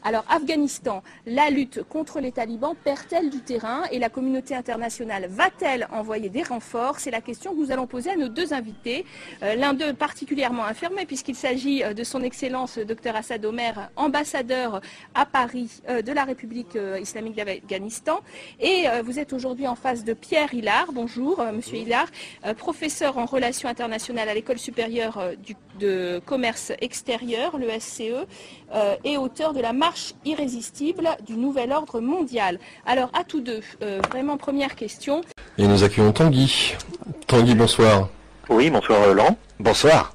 Alors, Afghanistan, la lutte contre les talibans perd-elle du terrain et la communauté internationale va-t-elle envoyer des renforts? C'est la question que nous allons poser à nos deux invités. L'un d'eux particulièrement informé puisqu'il s'agit de son Excellence Dr Assad Omer, ambassadeur à Paris de la République islamique d'Afghanistan. Et vous êtes aujourd'hui en face de Pierre Hilard. Bonjour, Monsieur Hilard, professeur en relations internationales à l'École supérieure de commerce extérieur, le SCE, et auteur de la marche irrésistible du nouvel ordre mondial. Alors à tous deux, vraiment première question. Et nous accueillons Tanguy. Tanguy, bonsoir. Oui, bonsoir Laurent. Bonsoir.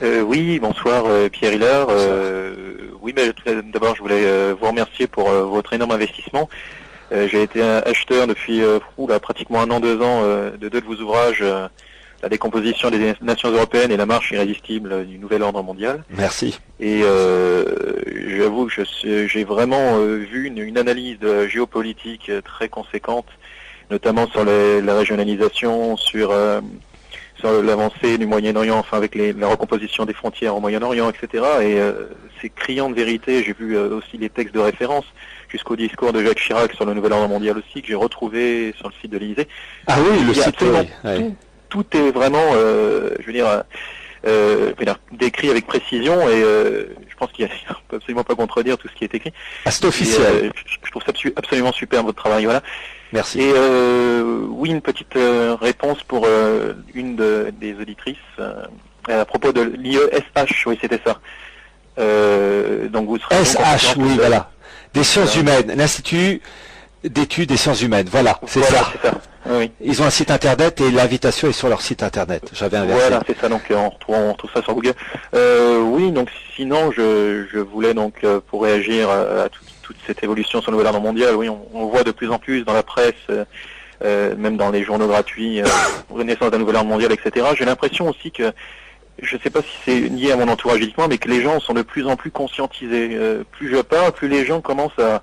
Oui, bonsoir Pierre Hilard. Oui, mais d'abord je voulais vous remercier pour votre énorme investissement. J'ai été acheteur depuis pratiquement 1 an, 2 ans de 2 de vos ouvrages, La décomposition des nations européennes et la marche irrésistible du nouvel ordre mondial. Merci. Et j'avoue que j'ai vraiment vu une analyse géopolitique très conséquente, notamment sur la régionalisation, sur l'avancée du Moyen-Orient, enfin avec la recomposition des frontières au Moyen-Orient, etc. Et c'est criant de vérité. J'ai vu aussi les textes de référence jusqu'au discours de Jacques Chirac sur le nouvel ordre mondial aussi, que j'ai retrouvé sur le site de l'Élysée. Ah oui, le site, oui. Tout est vraiment, je veux dire, décrit avec précision et je pense qu'il ne peut absolument pas contredire tout ce qui est écrit. Ah, c'est officiel. Je trouve ça absolument super votre travail, voilà. Merci. Et oui, une petite réponse pour une des auditrices à propos de l'IESH, oui c'était ça. Donc vous serez SH, oui, voilà. Des sciences humaines, l'Institut d'études des sciences humaines, voilà, c'est ça. Oui. Ils ont un site internet et l'invitation est sur leur site internet. J'avais inversé. Voilà, c'est ça, donc on retrouve ça sur Google. Oui, donc sinon je voulais donc pour réagir à toute cette évolution sur le nouvel ordre mondial, oui, on voit de plus en plus dans la presse, même dans les journaux gratuits, renaissance d'un nouvel ordre mondial, etc. J'ai l'impression aussi que, je ne sais pas si c'est lié à mon entourage uniquement, mais que les gens sont de plus en plus conscientisés. Plus je parle, plus les gens commencent à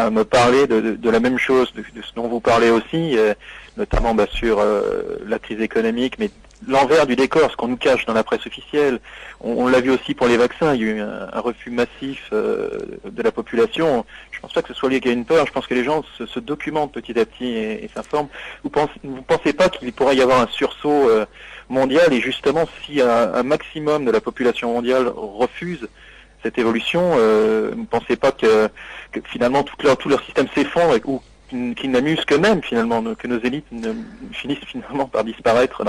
me parler de la même chose, de ce dont vous parlez aussi, notamment sur la crise économique, mais l'envers du décor, ce qu'on nous cache dans la presse officielle. On l'a vu aussi pour les vaccins, il y a eu un refus massif de la population. Je pense pas que ce soit lié à une peur, je pense que les gens se documentent petit à petit et s'informent. Vous pensez pas qu'il pourrait y avoir un sursaut mondial, et justement si un maximum de la population mondiale refuse cette évolution, ne pensez pas que finalement tout leur système s'effondre ou qu'ils n'amusent qu'eux-mêmes finalement, que nos élites finissent finalement par disparaître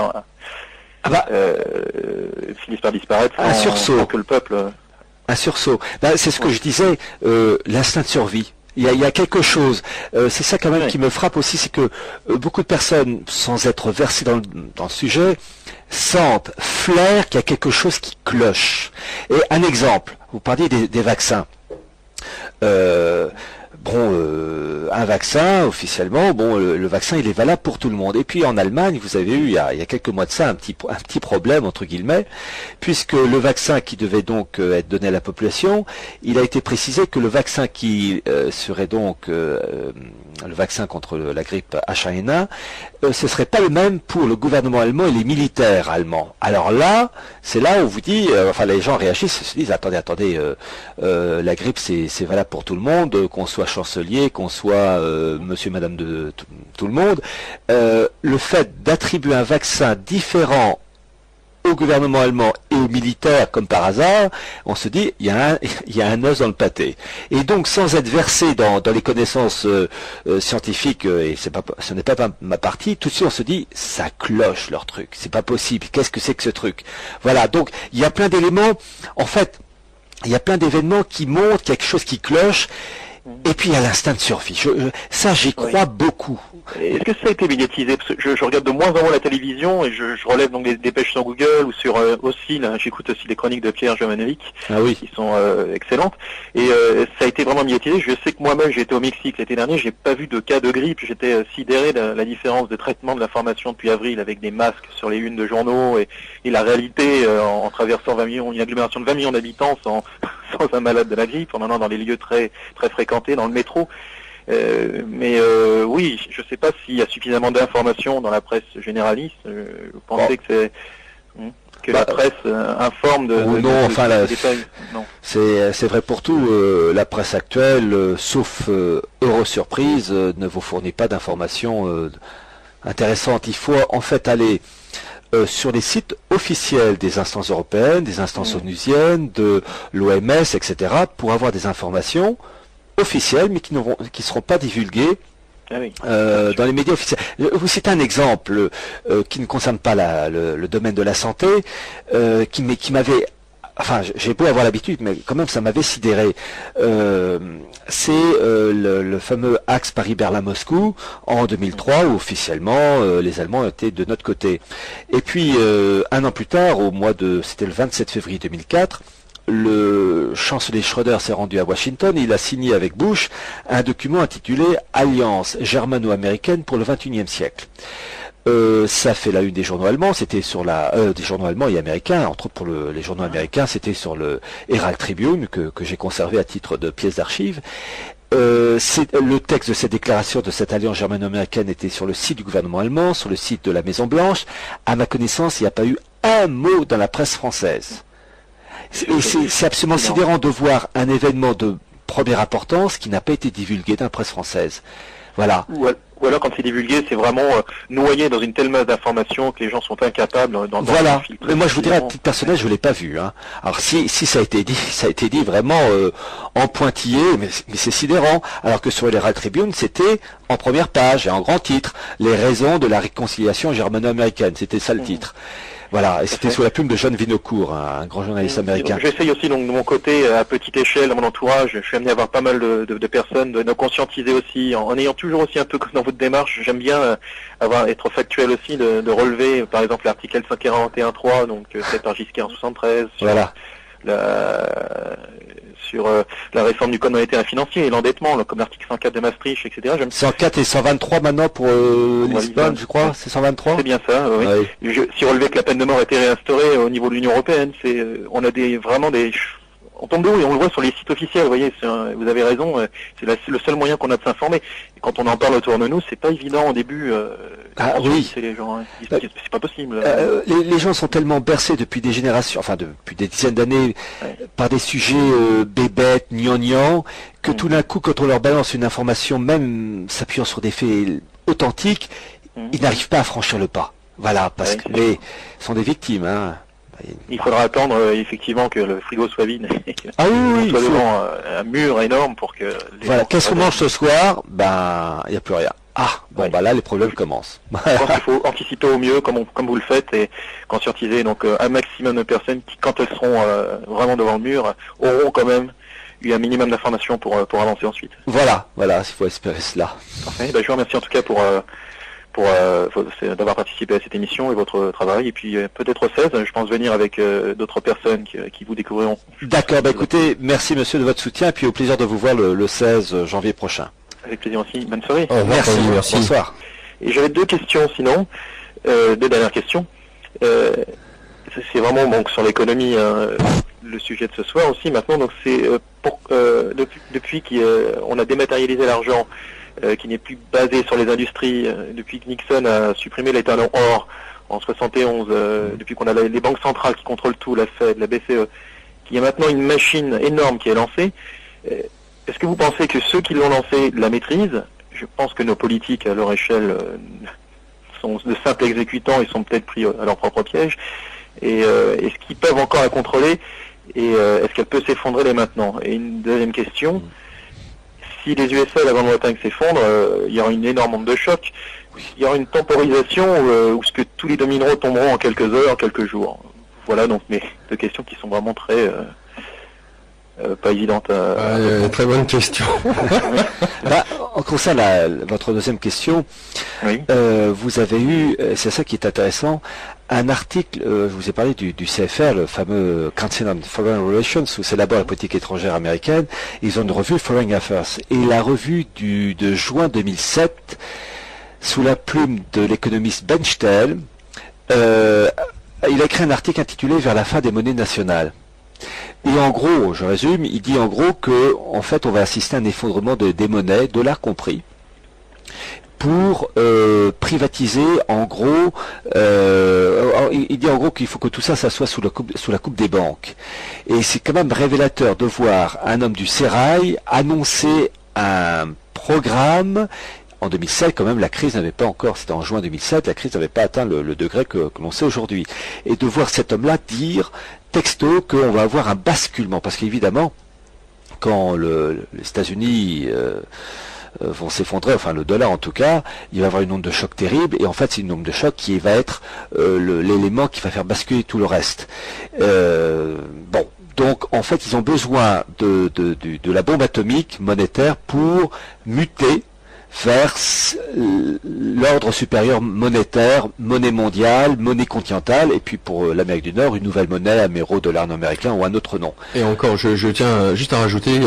finissent par disparaître un sursaut, sans que le peuple... Un sursaut. C'est ce que je disais, l'instinct de survie. Il y a quelque chose, c'est ça quand même qui me frappe aussi, c'est que beaucoup de personnes, sans être versées dans le sujet, sentent, flairent qu'il y a quelque chose qui cloche. Et un exemple, vous parliez des vaccins. Un vaccin, officiellement, le vaccin, il est valable pour tout le monde. Et puis en Allemagne, vous avez eu, il y a quelques mois de ça, un petit problème, entre guillemets, puisque le vaccin qui devait donc être donné à la population, il a été précisé que le vaccin qui serait donc le vaccin contre la grippe H1N1, ce serait pas le même pour le gouvernement allemand et les militaires allemands. Alors là, c'est là où on vous dit, les gens réagissent, se disent, attendez, la grippe c'est valable pour tout le monde, qu'on soit chancelier, qu'on soit monsieur, madame de tout le monde. Le fait d'attribuer un vaccin différent au gouvernement allemand et aux militaires, comme par hasard, on se dit, il y a un os dans le pâté. Et donc, sans être versé dans les connaissances scientifiques, et ce n'est pas ma partie, tout de suite on se dit, ça cloche leur truc, c'est pas possible, qu'est-ce que c'est que ce truc? Voilà, donc, il y a plein d'éléments, en fait, il y a plein d'événements qui montrent quelque chose qui cloche, et puis il y a l'instinct de survie. Ça, j'y crois beaucoup. Est-ce que ça a été médiatisé? Parce que je regarde de moins en moins la télévision et je relève donc des dépêches sur Google ou sur aussi, j'écoute aussi les chroniques de Pierre Jovanovic, qui sont excellentes. Et ça a été vraiment médiatisé. Je sais que moi-même, j'ai été au Mexique l'été dernier, j'ai pas vu de cas de grippe. J'étais sidéré de la différence de traitement de l'information depuis avril avec des masques sur les unes de journaux et la réalité en traversant 20 millions, une agglomération de 20 millions d'habitants sans un malade de la grippe, en allant dans les lieux très très fréquentés, dans le métro. Oui, je ne sais pas s'il y a suffisamment d'informations dans la presse généraliste. Vous pensez que c'est... Que la presse informe de détails. Non. C'est vrai pour tout. La presse actuelle, sauf Eurosurprise, ne vous fournit pas d'informations intéressantes. Il faut en fait aller sur les sites officiels des instances européennes, des instances onusiennes, de l'OMS, etc., pour avoir des informations officielles, mais qui ne seront pas divulguées dans les médias officiels. Vous citez un exemple qui ne concerne pas le domaine de la santé, qui m'avait... Enfin, j'ai beau avoir l'habitude, mais quand même, ça m'avait sidéré. C'est le fameux axe Paris-Berlin-Moscou en 2003, où officiellement, les Allemands étaient de notre côté. Et puis, un an plus tard, c'était le 27 février 2004, le chancelier Schröder s'est rendu à Washington et il a signé avec Bush un document intitulé Alliance germano-américaine pour le XXIe siècle. Ça fait la une des journaux allemands, c'était sur des journaux allemands et américains, entre autres pour les journaux américains, c'était sur le Herald Tribune que j'ai conservé à titre de pièce d'archive. Le texte de cette déclaration de cette alliance germano-américaine était sur le site du gouvernement allemand, sur le site de la Maison Blanche. À ma connaissance, il n'y a pas eu un mot dans la presse française. Et c'est absolument sidérant de voir un événement de première importance qui n'a pas été divulgué dans la presse française. Voilà. Ou alors quand c'est divulgué, c'est vraiment noyé dans une telle masse d'informations que les gens sont incapables d'en Voilà. Mais moi je vous dirais, à titre personnel, je l'ai pas vu. Hein. Alors si ça a été dit vraiment en pointillé, mais c'est sidérant. Alors que sur les Herald Tribune, c'était en première page et en grand titre, les raisons de la réconciliation germano-américaine. C'était ça le titre. Voilà, et c'était sous la plume de John Vinocourt, un grand journaliste américain. J'essaye aussi donc de mon côté, à petite échelle, dans mon entourage, je suis amené à avoir pas mal de personnes, de conscientiser aussi, en ayant toujours aussi un peu comme dans votre démarche, j'aime bien être factuel aussi, de relever par exemple l'article 541.3, donc fait par Giscard en 73, sur la réforme du code monétaire et financier et l'endettement, comme l'article 104 de Maastricht, etc. 104 et 123 maintenant pour Lisbonne, je crois, c'est 123. C'est bien ça, oui. Ouais. Si relevé que la peine de mort a été réinstaurée au niveau de l'Union européenne, on a on tombe de haut et on le voit sur les sites officiels, vous voyez, vous avez raison, c'est le seul moyen qu'on a de s'informer. Et quand on en parle autour de nous, c'est pas évident au début. Les gens, c'est pas possible. Les gens sont tellement bercés depuis des générations, enfin depuis des dizaines d'années, par des sujets bébêtes, gnangnang, que tout d'un coup, quand on leur balance une information, même s'appuyant sur des faits authentiques, ils n'arrivent pas à franchir le pas. Voilà, parce que les sont des victimes, hein. Il faudra attendre effectivement que le frigo soit vide et soit devant un mur énorme pour que... Voilà, qu'est-ce qu'on mange ce soir? Il n'y a plus rien. Là, les problèmes commencent. Je pense qu'il faut anticiper au mieux, comme vous le faites, et conscientiser donc un maximum de personnes qui, quand elles seront vraiment devant le mur, auront quand même eu un minimum d'informations pour avancer ensuite. Voilà, il faut espérer cela. Parfait. Je vous remercie en tout cas pour d'avoir participé à cette émission et votre travail. Et puis peut-être au 16, je pense venir avec d'autres personnes qui vous découvriront. D'accord, écoutez, merci monsieur de votre soutien et puis au plaisir de vous voir le 16 janvier prochain. Avec plaisir aussi. Bonne soirée. Merci. Bonsoir. Et j'avais deux questions sinon, deux dernières questions. C'est vraiment sur l'économie le sujet de ce soir aussi maintenant. Donc c'est depuis qu'on a dématérialisé l'argent, qui n'est plus basé sur les industries, depuis que Nixon a supprimé les talons or en 71, depuis qu'on a les banques centrales qui contrôlent tout, la Fed, la BCE, qu'il y a maintenant une machine énorme qui est lancée. Est-ce que vous pensez que ceux qui l'ont lancée la maîtrisent? Je pense que nos politiques, à leur échelle, sont de simples exécutants, ils sont peut-être pris à leur propre piège. Et est-ce qu'ils peuvent encore la contrôler? Et est-ce qu'elle peut s'effondrer dès maintenant? Et une deuxième question, si les USA et la Grande-Bretagne s'effondrent, il y aura une énorme onde de choc. Il y aura une temporisation où ce que tous les dominos tomberont en quelques heures, quelques jours. Voilà donc mes deux questions qui sont vraiment très pas évidentes à très bonne question. En concerne votre deuxième question, vous avez eu, c'est ça qui est intéressant, un article, je vous ai parlé du CFR, le fameux Council on Foreign Relations, où s'élabore la politique étrangère américaine. Ils ont une revue Foreign Affairs. Et la revue de juin 2007, sous la plume de l'économiste Ben Stel, il a écrit un article intitulé Vers la fin des monnaies nationales. Et en gros, je résume, il dit en gros que, en fait, on va assister à un effondrement des monnaies, dollars compris, pour privatiser, en gros, il dit en gros qu'il faut que tout ça soit sous la coupe des banques. Et c'est quand même révélateur de voir un homme du sérail annoncer un programme. En 2007, quand même, la crise n'avait pas encore, c'était en juin 2007, la crise n'avait pas atteint le degré que l'on sait aujourd'hui. Et de voir cet homme-là dire texto qu'on va avoir un basculement, parce qu'évidemment, quand les États-Unis vont s'effondrer, enfin le dollar en tout cas, il va y avoir une onde de choc terrible, et en fait c'est une onde de choc qui va être l'élément qui va faire basculer tout le reste. Bon, donc en fait ils ont besoin de la bombe atomique monétaire pour muter vers l'ordre supérieur monétaire, monnaie mondiale, monnaie continentale, et puis pour l'Amérique du Nord, une nouvelle monnaie, améro, dollar américain ou un autre nom. Et encore, je tiens juste à rajouter,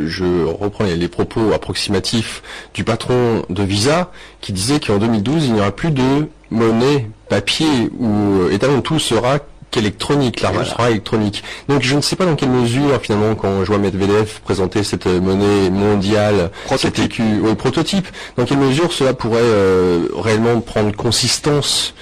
je reprends les propos approximatifs du patron de Visa, qui disait qu'en 2012, il n'y aura plus de monnaie papier, où étalon tout sera qu'électronique, l'argent sera électronique. Donc je ne sais pas dans quelle mesure, finalement, quand je vois Medvedev présenter cette monnaie mondiale, prototype, dans quelle mesure cela pourrait réellement prendre consistance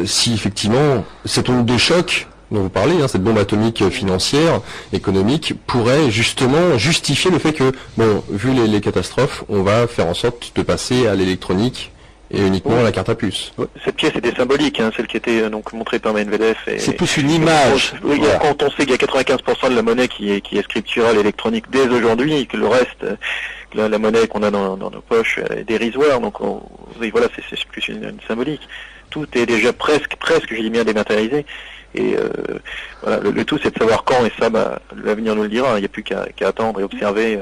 si effectivement cette onde de choc dont vous parlez, cette bombe atomique financière, économique, pourrait justement justifier le fait que, bon, vu les catastrophes, on va faire en sorte de passer à l'électronique et uniquement à la carte à puce. Cette pièce était symbolique, celle qui était donc montrée par Medvedev. C'est plus une image. Quand on sait qu'il y a 95% de la monnaie qui est scripturale électronique dès aujourd'hui, et que le reste, la monnaie qu'on a dans nos poches est dérisoire, donc voilà, c'est plus une symbolique. Tout est déjà presque, je dis bien, dématérialisé. Et voilà, le tout c'est de savoir quand, et ça, l'avenir nous le dira. Il n'y a plus qu'à attendre et observer,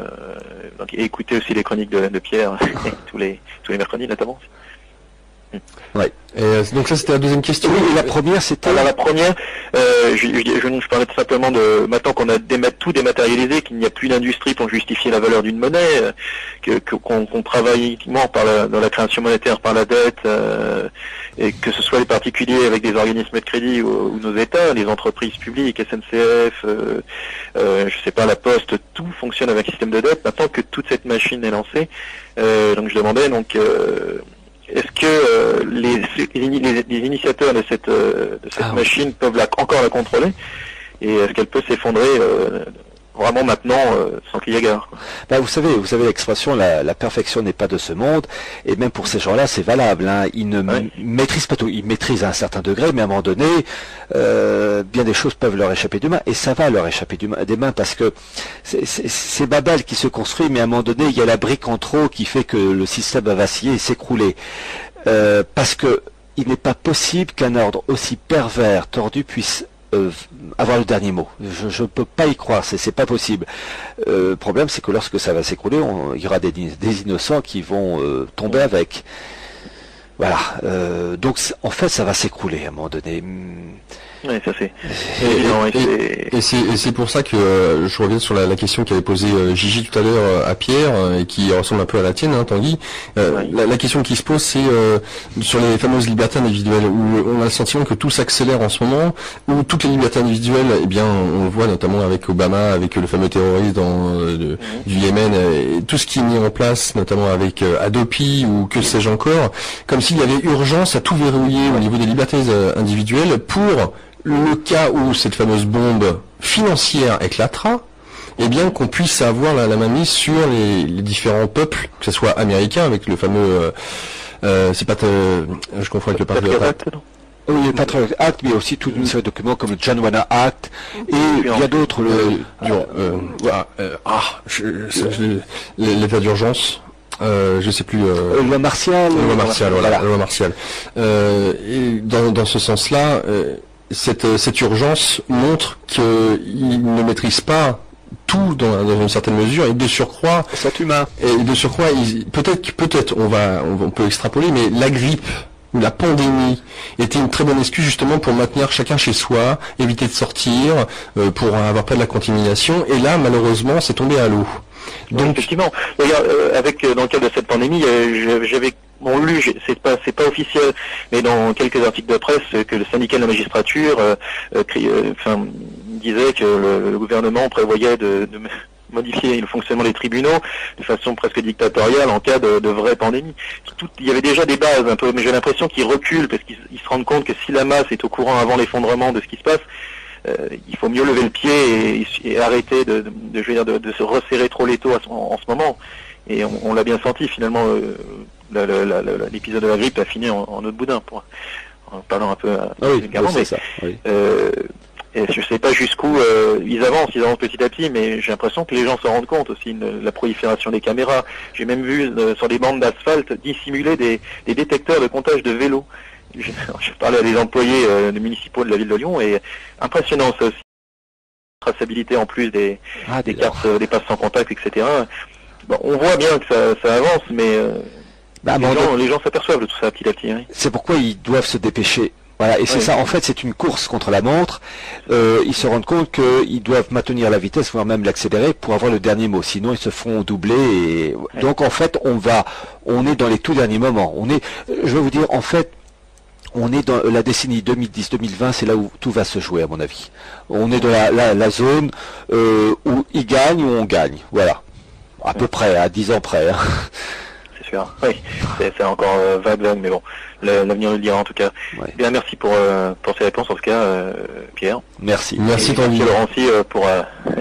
et écouter aussi les chroniques de Pierre tous les mercredis notamment. Ouais. Et donc ça c'était la deuxième question. Oui, et la première c'était... Alors la première, je parlais tout simplement de, maintenant qu'on a tout dématérialisé, qu'il n'y a plus d'industrie pour justifier la valeur d'une monnaie, qu'on travaille uniquement dans la création monétaire par la dette, et que ce soit les particuliers avec des organismes de crédit ou nos États, les entreprises publiques, SNCF, je sais pas, la Poste, tout fonctionne avec un système de dette. Maintenant que toute cette machine est lancée, donc je demandais est-ce que les initiateurs de cette machine peuvent encore la contrôler, et est-ce qu'elle peut s'effondrer vraiment maintenant sans qu'il y ait gare? Vous savez l'expression la perfection n'est pas de ce monde, et même pour ces gens-là c'est valable. Ils ne maîtrisent pas tout, ils maîtrisent à un certain degré, mais à un moment donné, bien des choses peuvent leur échapper des mains, et ça va leur échapper des mains, parce que c'est Babel qui se construit, mais à un moment donné il y a la brique en trop qui fait que le système va vaciller et s'écrouler, parce que il n'est pas possible qu'un ordre aussi pervers, tordu, puisse avoir le dernier mot. Je ne peux pas y croire, c'est pas possible. Le problème c'est que lorsque ça va s'écrouler, il y aura des innocents qui vont tomber avec. Voilà. Donc en fait ça va s'écrouler à un moment donné. Oui, ça c'est. Et c'est pour ça que je reviens sur la question qu'avait posée Gigi tout à l'heure à Pierre, et qui ressemble un peu à la tienne, Tanguy. La question qui se pose, c'est sur les fameuses libertés individuelles, où on a le sentiment que tout s'accélère en ce moment, où toutes les libertés individuelles, eh bien, on le voit notamment avec Obama, avec le fameux terroriste du Yémen, et tout ce qui est mis en place, notamment avec Adopi ou que sais-je encore, comme s'il y avait urgence à tout verrouiller au niveau des libertés individuelles pour le cas où cette fameuse bombe financière éclatera, eh bien qu'on puisse avoir la mainmise sur les différents peuples, que ce soit américain avec le fameux je confonds avec le Patriot Act. Oui, le Patriot Act, mais aussi toute une série de documents comme le John Warner Act, et il y a d'autres, l'état d'urgence. Je sais plus. Loi martiale. Loi martiale, voilà. Loi martiale. Et dans ce sens-là, cette urgence montre qu'il ne maîtrise pas tout dans une certaine mesure, et de surcroît, c'est humain. Et de surcroît, peut-être, on peut extrapoler, mais la grippe ou la pandémie était une très bonne excuse justement pour maintenir chacun chez soi, éviter de sortir, pour avoir pas de la contamination. Et là, malheureusement, c'est tombé à l'eau. Donc, effectivement, d'ailleurs, dans le cadre de cette pandémie, j'avais lu, c'est pas officiel, mais dans quelques articles de presse, que le syndicat de la magistrature disait que le gouvernement prévoyait modifier le fonctionnement des tribunaux de façon presque dictatoriale en cas de vraie pandémie. Il y avait déjà des bases un peu, mais j'ai l'impression qu'ils reculent parce qu'ils se rendent compte que si la masse est au courant avant l'effondrement de ce qui se passe, il faut mieux lever le pied et arrêter de se resserrer trop l'étau en ce moment. Et on l'a bien senti finalement, l'épisode de la grippe a fini en autre boudin, en parlant un peu vulgairement, mais et je ne sais pas jusqu'où ils avancent petit à petit, mais j'ai l'impression que les gens se rendent compte aussi de la prolifération des caméras. J'ai même vu sur des bandes d'asphalte dissimuler des détecteurs de comptage de vélos. Je parlais à des employés municipaux de la ville de Lyon et impressionnant ça aussi. Traçabilité en plus des cartes, des passes sans contact, etc. Bon, on voit bien que ça avance, mais les gens s'aperçoivent de tout ça petit à petit. Hein. C'est pourquoi ils doivent se dépêcher. Voilà, et c'est ça, en fait, c'est une course contre la montre. Ils se rendent compte qu'ils doivent maintenir la vitesse, voire même l'accélérer pour avoir le dernier mot. Sinon, ils se font doubler. Et... Donc, en fait, on est dans les tout derniers moments. Je vais vous dire, en fait, on est dans la décennie 2010-2020, c'est là où tout va se jouer, à mon avis. On est dans la zone où ils gagnent ou on gagne. Voilà. À peu près, à 10 ans près. Hein. C'est sûr. Oui, c'est encore vague, mais bon, l'avenir le dira en tout cas. Ouais. Bien, merci pour ces réponses en tout cas, Pierre. Merci. Merci Tanguy. Merci Laurent pour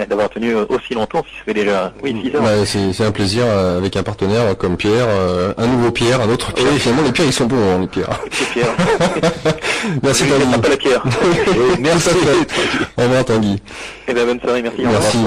d'avoir tenu aussi longtemps, si ça fait déjà 6 heures. Ouais, c'est un plaisir avec un partenaire comme Pierre, un nouveau Pierre, un autre Pierre. Oui. Finalement, les Pierres, ils sont bons, hein, les Pierres. C'est Pierre. Merci Tanguy. Pas la Pierre. Merci. Au revoir Tanguy. Eh bien, bonne soirée, merci. Merci.